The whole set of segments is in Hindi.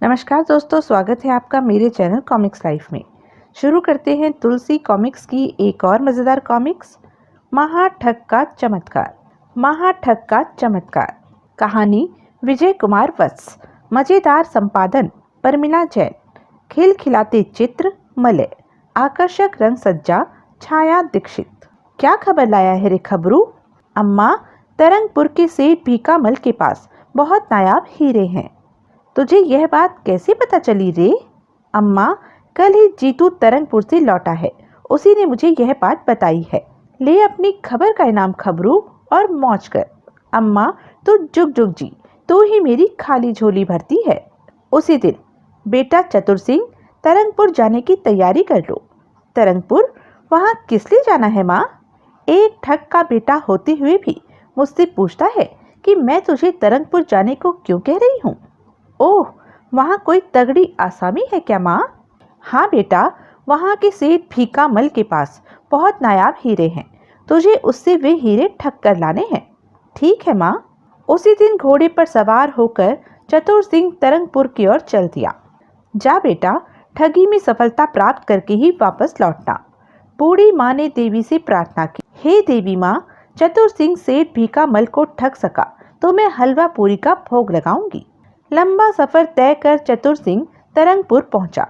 नमस्कार दोस्तों, स्वागत है आपका मेरे चैनल कॉमिक्स लाइफ में। शुरू करते हैं तुलसी कॉमिक्स की एक और मज़ेदार कॉमिक्स, महाठग का चमत्कार। महाठग का चमत्कार। कहानी विजय कुमार वत्स, मज़ेदार संपादन परमिला जैन, खिलखिलाते चित्र मलय, आकर्षक रंग सज्जा छाया दीक्षित। क्या खबर लाया है रे खबरू? अम्मा, तरंगपुर के सेठ भीकामल के पास बहुत नायाब हीरे हैं। तुझे यह बात कैसे पता चली रे? अम्मा, कल ही जीतू तरंगपुर से लौटा है, उसी ने मुझे यह बात बताई है। ले अपनी खबर का इनाम खबरू और मौज कर। अम्मा, तू जुग जुग जी, तू ही मेरी खाली झोली भरती है। उसी दिन बेटा चतुर सिंह, तरंगपुर जाने की तैयारी कर लो। तरंगपुर? वहाँ किस लिए जाना है माँ? एक ठग का बेटा होते हुए भी मुझसे पूछता है कि मैं तुझे तरंगपुर जाने को क्यों कह रही हूँ। ओह, वहाँ कोई तगड़ी आसामी है क्या माँ? हाँ बेटा, वहाँ के सेठ भीकामल के पास बहुत नायाब हीरे हैं, तुझे उससे वे हीरे ठग कर लाने हैं। ठीक है माँ। उसी दिन घोड़े पर सवार होकर चतुर सिंह तरंगपुर की ओर चल दिया। जा बेटा, ठगी में सफलता प्राप्त करके ही वापस लौटना। बूढ़ी माँ ने देवी से प्रार्थना की, हे देवी माँ, चतुर सिंह सेठ भीकामल को ठग सका तो मैं हलवा पूरी का भोग लगाऊंगी। लंबा सफर तय कर चतुर सिंह तरंगपुर पहुंचा।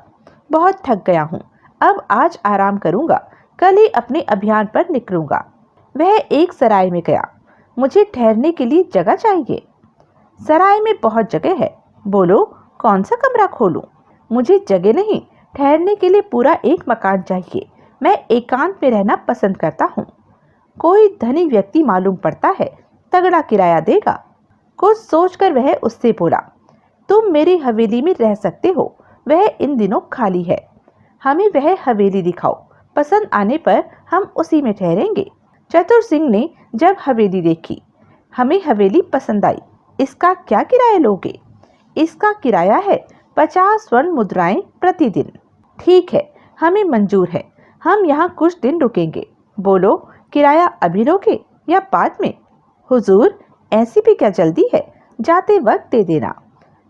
बहुत थक गया हूँ, अब आज आराम करूंगा, कल ही अपने अभियान पर निकलूंगा। वह एक सराय में गया। मुझे ठहरने के लिए जगह चाहिए। सराय में बहुत जगह है, बोलो कौन सा कमरा खोलूं? मुझे जगह नहीं, ठहरने के लिए पूरा एक मकान चाहिए। मैं एकांत में रहना पसंद करता हूँ। कोई धनी व्यक्ति मालूम पड़ता है, तगड़ा किराया देगा। कुछ सोचकर वह उससे बोला, तुम मेरी हवेली में रह सकते हो, वह इन दिनों खाली है। हमें वह हवेली दिखाओ, पसंद आने पर हम उसी में ठहरेंगे। चतुर सिंह ने जब हवेली देखी, हमें हवेली पसंद आई। इसका क्या किराया लोगे? इसका किराया है 50 स्वर्ण मुद्राएं प्रतिदिन। ठीक है, हमें मंजूर है, हम यहाँ कुछ दिन रुकेंगे। बोलो किराया अभी लोगे या बाद में? हुजूर, ऐसी भी क्या जल्दी है, जाते वक्त दे देना।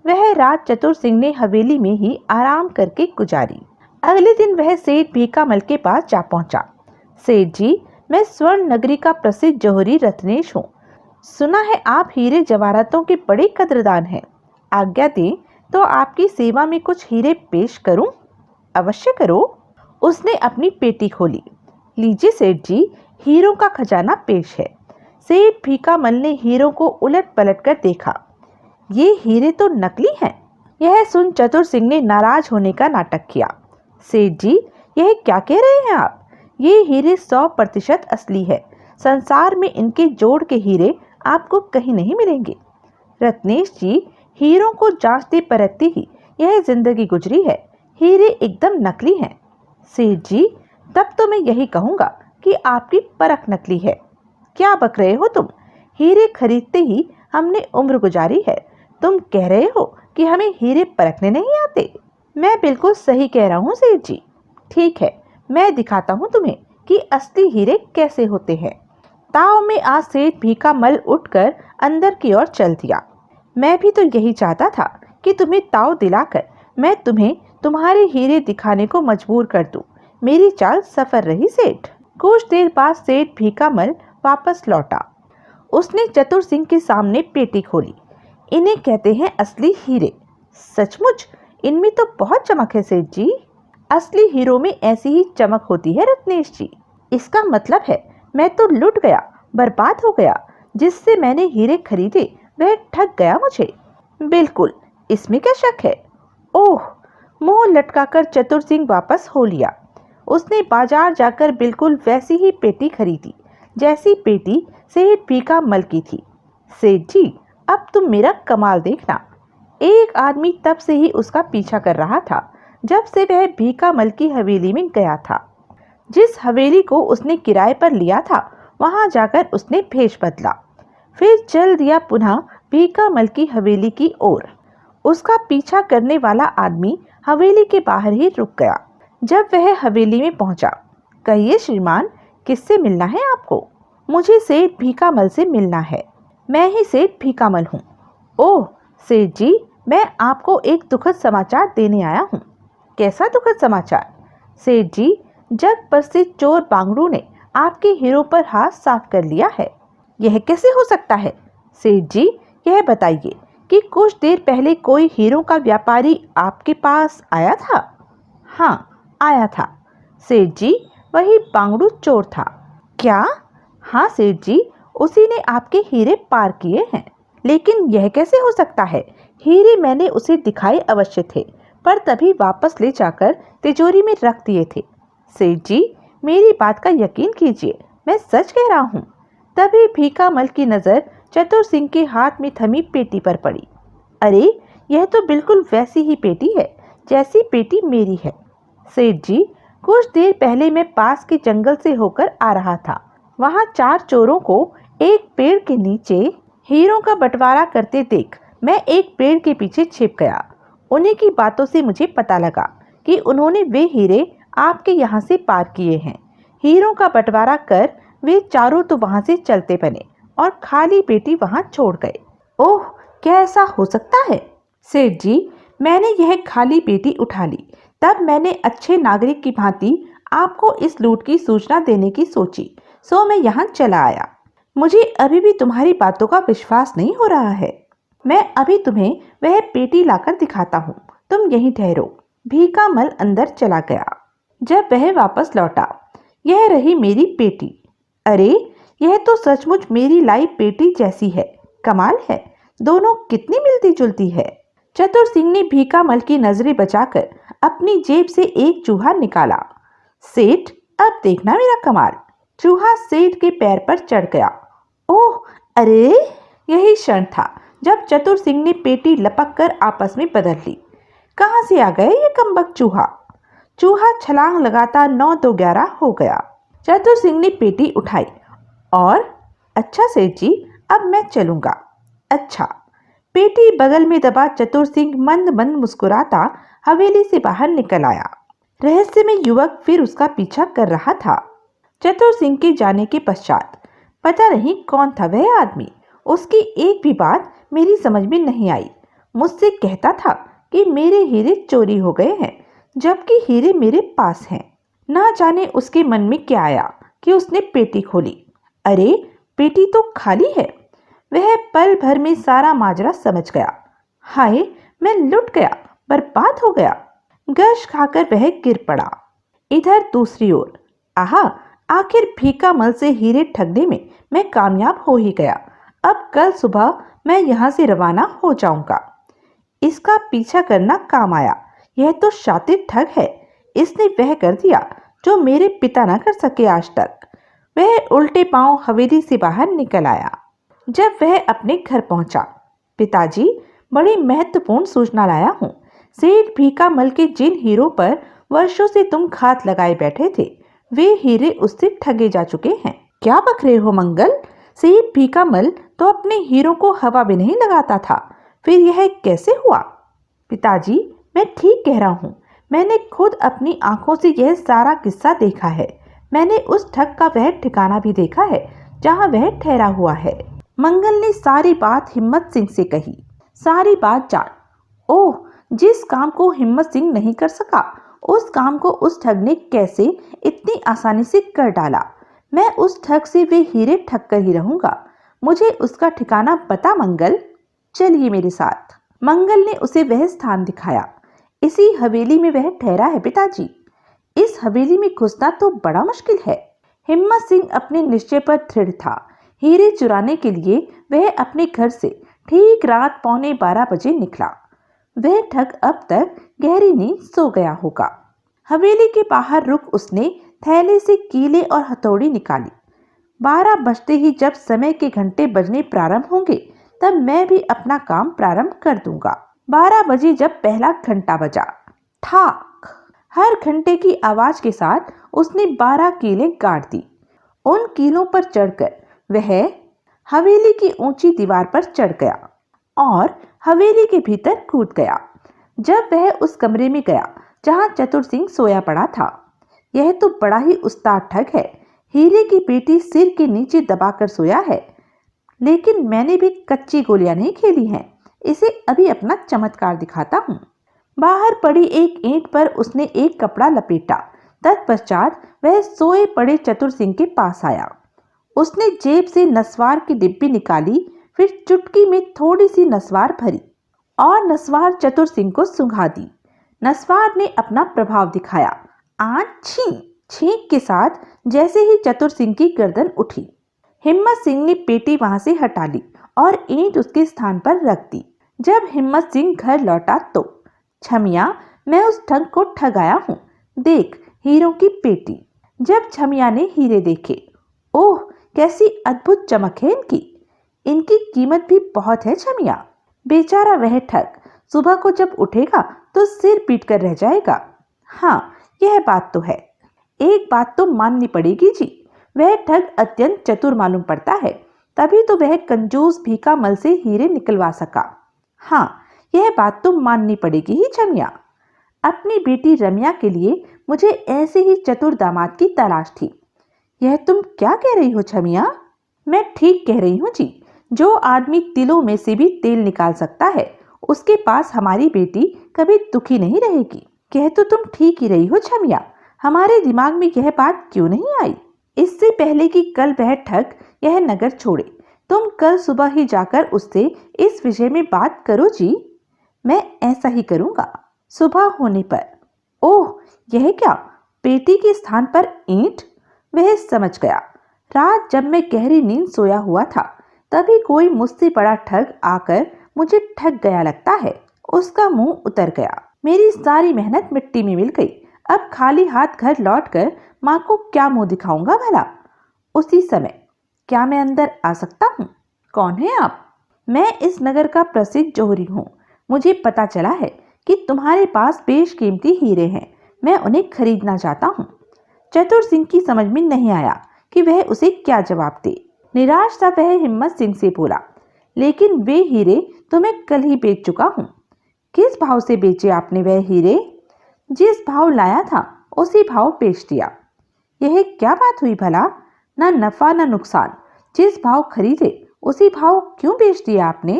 वह रात चतुर सिंह ने हवेली में ही आराम करके गुजारी। अगले दिन वह सेठ भीकामल के पास जा पहुंचा। सेठ जी, मैं स्वर्ण नगरी का प्रसिद्ध जौहरी रत्नेश हूँ। सुना है आप हीरे जवाहरातों के बड़े कद्रदान हैं। आज्ञा दें तो आपकी सेवा में कुछ हीरे पेश करूं? अवश्य करो। उसने अपनी पेटी खोली। लीजिए सेठ जी, हीरों का खजाना पेश है। सेठ भीकामल ने हीरों को उलट पलट कर देखा। ये हीरे तो नकली हैं। यह सुन चतुर सिंह ने नाराज होने का नाटक किया। सेठ जी, यह क्या कह रहे हैं आप? ये हीरे 100% असली है। संसार में इनके जोड़ के हीरे आपको कहीं नहीं मिलेंगे। रत्नेश जी, हीरों को जांचते परखते ही यह जिंदगी गुजरी है, हीरे एकदम नकली हैं। सेठ जी, तब तो मैं यही कहूँगा कि आपकी परख नकली है। क्या बक रहे हो तुम? हीरे खरीदते ही हमने उम्र गुजारी है, तुम कह रहे हो कि हमें हीरे परखने नहीं आते? मैं बिल्कुल सही कह रहा हूँ सेठ जी। ठीक है, मैं दिखाता हूँ तुम्हें कि असली हीरे कैसे होते हैं। ताव में आज सेठ भीकामल उठकर अंदर की ओर चल दिया। मैं भी तो यही चाहता था कि तुम्हें ताव दिलाकर मैं तुम्हें तुम्हारे हीरे दिखाने को मजबूर कर दूं। मेरी चाल सफल रही सेठ। कुछ देर बाद सेठ भीकामल वापस लौटा। उसने चतुर सिंह के सामने पेटी खोली। इन्हें कहते हैं असली हीरे। सचमुच इनमें तो बहुत चमक है सेठ जी। असली हीरो में ऐसी ही चमक होती है रत्नेश जी। इसका मतलब है मैं तो लुट गया, बर्बाद हो गया। जिससे मैंने हीरे खरीदे वह ठग गया मुझे। बिल्कुल, इसमें क्या शक है। ओह, मुंह लटकाकर चतुर सिंह वापस हो लिया। उसने बाजार जाकर बिल्कुल वैसी ही पेटी खरीदी जैसी पेटी सेठ भीकामल की थी। सेठ जी, अब तुम मेरा कमाल देखना। एक आदमी तब से ही उसका पीछा कर रहा था जब से वह भीकामल की हवेली में गया था। जिस हवेली को उसने किराए पर लिया था वहां जाकर उसने भेष बदला, फिर चल दिया पुनः भीकामल की हवेली की ओर। उसका पीछा करने वाला आदमी हवेली के बाहर ही रुक गया। जब वह हवेली में पहुंचा, कहिए श्रीमान, किससे मिलना है आपको? मुझे सेठ भीकामल से मिलना है। मैं ही सेठ भीकामल हूँ। ओह सेठ जी, मैं आपको एक दुखद समाचार देने आया हूँ। कैसा दुखद समाचार? सेठ जी, जग प्रसिद्ध चोर बांगड़ू ने आपके हीरो पर हाथ साफ कर लिया है। यह कैसे हो सकता है? सेठ जी, यह बताइए कि कुछ देर पहले कोई हीरो का व्यापारी आपके पास आया था? हाँ, आया था। सेठ जी, वही बांगड़ू चोर था। क्या? हाँ सेठ जी, उसी ने आपके हीरे पार किए हैं। लेकिन यह कैसे हो सकता है? हीरे मैंने उसे दिखाए अवश्य थे, पर तभी वापस ले जाकर तिजोरी में रख दिए थे। सेठ जी, मेरी बात का यकीन कीजिए, मैं सच कह रहा हूँ। तभी भीखामल की नजर चतुर सिंह के हाथ में थमी पेटी पर पड़ी। अरे, यह तो बिल्कुल वैसी ही पेटी है जैसी पेटी मेरी है। सेठ जी, कुछ देर पहले मैं पास के जंगल से होकर आ रहा था। वहां 4 चोरों को एक पेड़ के नीचे हीरों का बंटवारा करते देख मैं एक पेड़ के पीछे छिप गया। उन्हीं की बातों से मुझे पता लगा कि उन्होंने वे हीरे आपके यहाँ से पार किए हैं। हीरों का बंटवारा कर वे चारों तो वहां से चलते बने और खाली पेटी वहां छोड़ गए। ओह, क्या ऐसा हो सकता है? सेठ जी, मैंने यह खाली पेटी उठा ली। तब मैंने अच्छे नागरिक की भांति आपको इस लूट की सूचना देने की सोची, सो मैं यहाँ चला आया। मुझे अभी भी तुम्हारी बातों का विश्वास नहीं हो रहा है। मैं अभी तुम्हें वह पेटी लाकर दिखाता हूँ, तुम यहीं ठहरो। भीखामल अंदर चला गया। जब वह वापस लौटा, यह रही मेरी पेटी। अरे, यह तो सचमुच मेरी लाई पेटी जैसी है। कमाल है, दोनों कितनी मिलती जुलती है। चतुर सिंह ने भीखामल की नजरें बचाकर अपनी जेब से एक चूहा निकाला। सेठ, अब देखना मेरा कमाल। चूहा सेठ के पैर पर चढ़ गया। ओह, अरे! यही क्षण था जब चतुर सिंह ने पेटी लपक कर आपस में बदल ली। कहाँ से आ गया ये कमबख्त चूहा? चूहा छलांग लगाता 9 2 11 हो गया। चतुर सिंह ने पेटी उठाई और अच्छा सेठ जी, अब मैं चलूंगा। अच्छा। पेटी बगल में दबा चतुर सिंह मंद मंद मुस्कुराता हवेली से बाहर निकल आया। रहस्यमय युवक फिर उसका पीछा कर रहा था। चतुर सिंह के जाने के पश्चात पता नहीं कौन था वह आदमी। उसकी एक भी बात मेरी समझ में नहीं आई। मुझसे कहता था कि मेरे हीरे चोरी हो गए हैं, जबकि हीरे मेरे पास हैं। ना जाने उसके मन में क्या आया कि उसने पेटी खोली। अरे, पेटी तो खाली है। वह पल भर में सारा माजरा समझ गया। हाय, मैं लुट गया, बर्बाद हो गया। गश खाकर वह गिर पड़ा। इधर दूसरी ओर, आहा, आखिर भीखामल से हीरे ठगने में मैं कामयाब हो ही गया। अब कल सुबह मैं यहाँ से रवाना हो जाऊंगा। इसका पीछा करना काम आया। यह तो शातिर ठग है। इसने वह कर दिया जो मेरे पिता न कर सके आज तक। वह उल्टे पांव हवेली से बाहर निकल आया। जब वह अपने घर पहुंचा, पिताजी, बड़ी महत्वपूर्ण सूचना लाया हूँ। सेठ भीखामल के जिन हीरों पर वर्षों से तुम घात लगाए बैठे थे, वे हीरे उससे ठगे जा चुके हैं। क्या बक रहे हो मंगल? सेठ भीखामल तो अपने हीरों को हवा भी नहीं लगाता था, फिर यह कैसे हुआ? पिताजी, मैं ठीक कह रहा हूँ। मैंने खुद अपनी आंखों से यह सारा किस्सा देखा है। मैंने उस ठग का वह ठिकाना भी देखा है जहाँ वह ठहरा हुआ है। मंगल ने सारी बात हिम्मत सिंह से कही। सारी बात जान। ओह, जिस काम को हिम्मत सिंह नहीं कर सका, उस काम को उस ठग ने कैसे इतनी आसानी से कर डाला। मैं उस ठग से वे हीरे ठग कर ही रहूंगा। मुझे उसका ठिकाना बता मंगल। चलिए मेरे साथ। मंगल ने उसे वह स्थान दिखाया। इसी हवेली में वह ठहरा है पिताजी। इस हवेली में घुसना तो बड़ा मुश्किल है। हिम्मत सिंह अपने निश्चय पर दृढ़ था। हीरे चुराने के लिए वह अपने घर से ठीक रात 11:15 बजे निकला। वह ठग अब तक गहरी नींद सो गया होगा। हवेली के बाहर रुक उसने थैले से कीले और हथौड़ी निकाली। 12 बजते ही जब समय के घंटे बजने प्रारंभ होंगे, तब मैं भी अपना काम प्रारंभ कर दूंगा। 12 बजे जब पहला घंटा बजा, ठाक, हर घंटे की आवाज के साथ उसने 12 कीले गाड़ दी। उन कीलों पर चढ़कर वह हवेली की ऊंची दीवार पर चढ़ गया और हवेली के भीतर कूद गया। जब वह उस कमरे में गया जहां चतुर सिंह सोया पड़ा था, यह तो बड़ा ही उस्ताद ठग है। हीरे की पेटी सिर के नीचे दबाकर सोया है। लेकिन मैंने भी कच्ची गोलियां नहीं खेली हैं। इसे अभी अपना चमत्कार दिखाता हूँ। बाहर पड़ी एक ईंट पर उसने एक कपड़ा लपेटा। तत्पश्चात वह सोए पड़े चतुर सिंह के पास आया। उसने जेब से नस्वार की डिब्बी निकाली, फिर चुटकी में थोड़ी सी नस्वार भरी और नस्वार चतुर सिंह को सुंघा दी। नस्वार ने अपना प्रभाव दिखाया। आछी छींक के साथ जैसे ही चतुर सिंह की गर्दन उठी, हिम्मत सिंह ने पेटी वहां से हटा ली और ईंट उसके स्थान पर रख दी। जब हिम्मत सिंह घर लौटा तो, छमिया, मैं उस ठग को ठगाया हूँ, देख हीरों की पेटी। जब छमिया ने हीरे देखे, ओह कैसी अद्भुत चमक है इनकी कीमत भी बहुत है छमिया। बेचारा वह ठग सुबह को जब उठेगा तो सिर पीट कर रह जाएगा। हाँ, यह बात तो है। एक बात तो माननी पड़ेगी जी, वह ठग अत्यंत चतुर मालूम पड़ता है, तभी तो वह कंजूस भीखा मल से हीरे निकलवा सका। हाँ, यह बात तो माननी पड़ेगी ही छमिया। अपनी बेटी रम्या के लिए मुझे ऐसे ही चतुर दामाद की तलाश थी। यह तुम क्या कह रही हो छमिया? मैं ठीक कह रही हूँ जी। जो आदमी तिलों में से भी तेल निकाल सकता है, उसके पास हमारी बेटी कभी दुखी नहीं रहेगी। कह तो तुम ठीक ही रही हो छमिया, हमारे दिमाग में यह बात क्यों नहीं आई? इससे पहले कि कल वह ठग यह नगर छोड़े, तुम कल सुबह ही जाकर उससे इस विषय में बात करो जी। मैं ऐसा ही करूंगा। सुबह होने पर, ओह यह क्या, पेटी के स्थान पर ईंट? वह समझ गया। रात जब मैं गहरी नींद सोया हुआ था, तभी कोई मुझसे बड़ा ठग आकर मुझे ठग गया लगता है। उसका मुंह उतर गया, मेरी सारी मेहनत मिट्टी में मिल गई। अब खाली हाथ घर लौटकर माँ को क्या मुंह दिखाऊंगा भला? उसी समय, क्या मैं अंदर आ सकता हूँ? कौन है आप? मैं इस नगर का प्रसिद्ध जोहरी हूँ। मुझे पता चला है कि तुम्हारे पास बेशकीमती हीरे हैं। मैं उन्हें खरीदना चाहता हूँ। चतुर सिंह की समझ में नहीं आया कि वह उसे क्या जवाब दे। निराश सा वह हिम्मत सिंह से बोला, लेकिन वे हीरे तो मैं कल ही बेच चुका हूँ। किस भाव से बेचे आपने वह हीरे? जिस भाव लाया था उसी भाव बेच दिया। यह क्या बात हुई भला? ना नफा ना नुकसान, जिस भाव खरीदे उसी भाव क्यों बेच दिया आपने?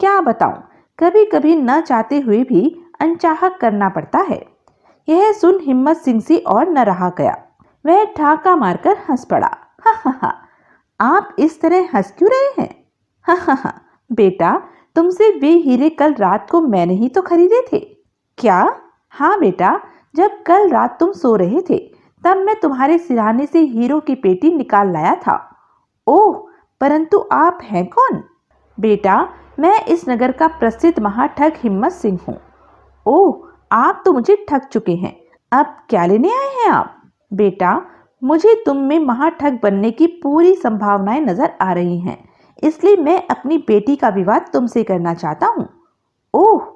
क्या बताऊं, कभी कभी न चाहते हुए भी अनचाहा करना पड़ता है। यह सुन हिम्मत सिंह से और न रहा गया। वह ठाका मारकर हंस पड़ा। हा हा हा, आप इस तरह हंस क्यों रहे हैं? हा हा हा, बेटा तुमसे वे हीरे कल रात को मैंने ही तो खरीदे थे। क्या? हाँ बेटा, जब कल रात तुम सो रहे थे, तब मैं तुम्हारे सिरहाने से हीरों की पेटी निकाल लाया था। ओह, परंतु आप हैं कौन? बेटा, मैं इस नगर का प्रसिद्ध महाठग हिम्मत सिंह हूँ। ओह, आप तो मुझे ठग चुके हैं। अब क्या लेने आए हैं आप? बेटा, मुझे तुम में महाठग बनने की पूरी संभावनाएं नजर आ रही हैं, इसलिए मैं अपनी बेटी का विवाह तुमसे करना चाहता हूँ। ओह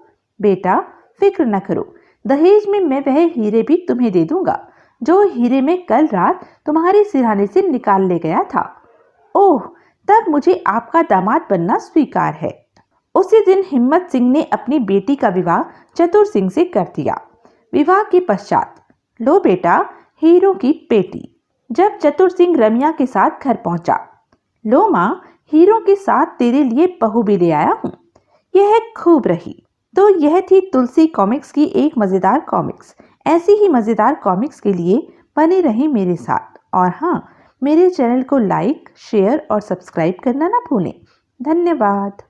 बेटा, फिक्र न करो, दहेज में मैं वह हीरे भी तुम्हें दे दूंगा जो हीरे में कल रात तुम्हारे सिरहाने से निकाल ले गया था। ओह, तब मुझे आपका दामाद बनना स्वीकार है। उसी दिन हिम्मत सिंह ने अपनी बेटी का विवाह चतुर सिंह से कर दिया। विवाह के पश्चात, लो बेटा हीरों की पेटी। जब चतुर सिंह रमिया के साथ घर पहुंचा, लो माँ, हीरों के साथ तेरे लिए बहू भी ले आया हूँ। यह खूब रही। तो यह थी तुलसी कॉमिक्स की एक मज़ेदार कॉमिक्स। ऐसी ही मज़ेदार कॉमिक्स के लिए बने रहें मेरे साथ। और हाँ, मेरे चैनल को लाइक, शेयर और सब्सक्राइब करना ना भूलें। धन्यवाद।